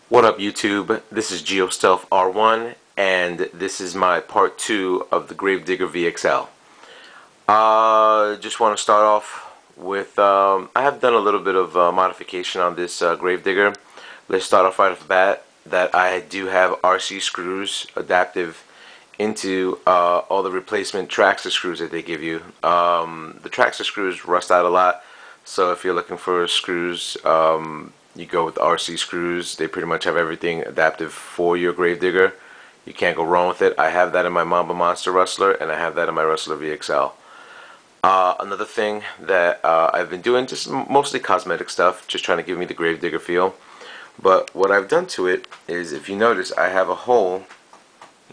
What up YouTube? This is GeoStealth R1 and this is my part 2 of the Gravedigger VXL. Just want to start off with, I have done a little bit of modification on this Gravedigger. Let's start off right off the bat that I do have RC screws adaptive into all the replacement Traxxas screws that they give you. The Traxxas screws rust out a lot, so if you're looking for screws, you go with RC screws. They pretty much have everything adaptive for your Gravedigger. You can't go wrong with it. I have that in my Mamba Monster Rustler, and I have that in my Rustler VXL. Another thing that I've been doing, just mostly cosmetic stuff, just trying to give me the Gravedigger feel. But what I've done to it is, if you notice, I have a hole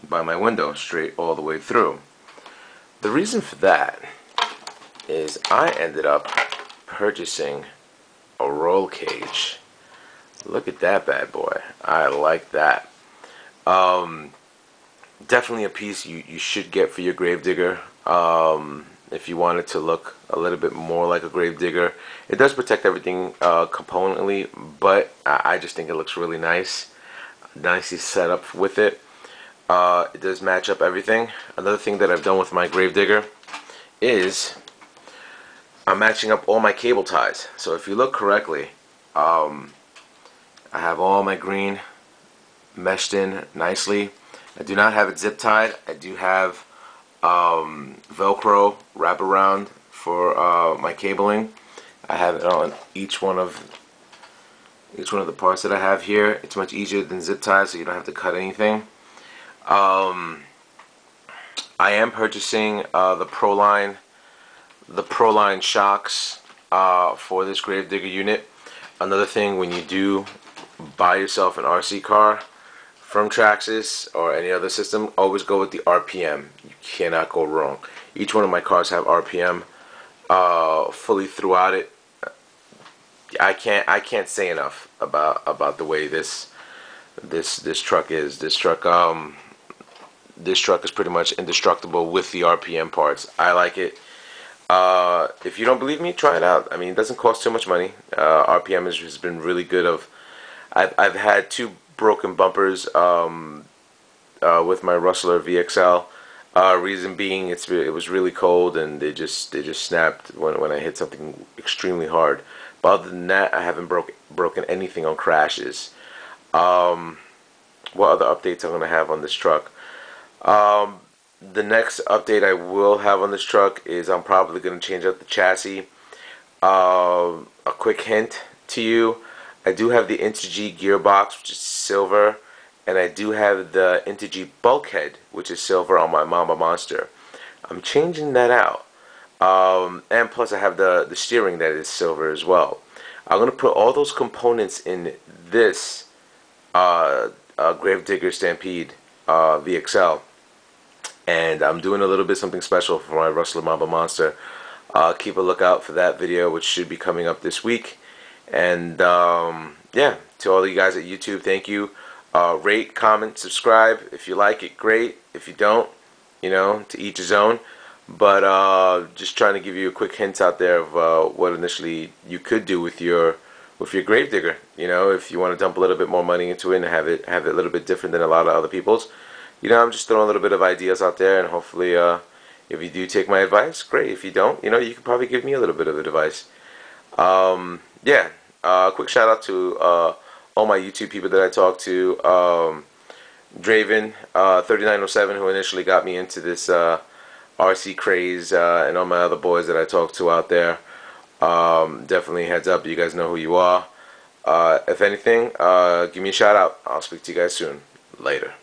by my window straight all the way through. The reason for that is I ended up purchasing a roll cage. Look at that bad boy. I like that. Definitely a piece you should get for your Gravedigger. If you want it to look a little bit more like a Gravedigger. It does protect everything componently, but I just think it looks really nice. Nicely set up with it. It does match up everything. Another thing that I've done with my Gravedigger is I'm matching up all my cable ties. So if you look correctly, I have all my green meshed in nicely. I do not have it zip tied. I do have Velcro wraparound for my cabling. I have it on each one of the parts that I have here. It's much easier than zip ties, so you don't have to cut anything. I am purchasing the Proline shocks for this Gravedigger unit. Another thing, when you do buy yourself an RC car from Traxxas or any other system, always go with the RPM. You cannot go wrong. Each one of my cars have RPM fully throughout it. I can't say enough about the way this truck is. This truck is pretty much indestructible with the RPM parts. I like it. If you don't believe me, try it out. I mean, it doesn't cost too much money. RPM has been really good. I've had 2 broken bumpers with my Rustler VXL. Reason being, it was really cold and they just snapped when I hit something extremely hard. But other than that, I haven't broken anything on crashes. What other updates I'm gonna have on this truck? The next update I will have on this truck is I'm probably going to change out the chassis. A quick hint to you, I do have the Integy gearbox, which is silver, and I do have the Integy bulkhead, which is silver, on my Mamba Monster. I'm changing that out. And plus I have the steering that is silver as well. I'm going to put all those components in this Gravedigger Stampede VXL. And I'm doing a little bit something special for my Rustler Mamba Monster. Keep a lookout for that video, which should be coming up this week. And yeah, to all of you guys at YouTube, thank you. Rate, comment, subscribe. If you like it, great. If you don't, you know, to each his own. But just trying to give you a quick hint out there of what initially you could do with your Gravedigger. You know, if you want to dump a little bit more money into it and have it a little bit different than a lot of other people's. You know, I'm just throwing a little bit of ideas out there, and hopefully, if you do take my advice, great. If you don't, you know, you can probably give me a little bit of advice. Yeah, quick shout out to all my YouTube people that I talked to. Draven, 3907, who initially got me into this RC craze, and all my other boys that I talked to out there. Definitely heads up, you guys know who you are. If anything, give me a shout out. I'll speak to you guys soon. Later.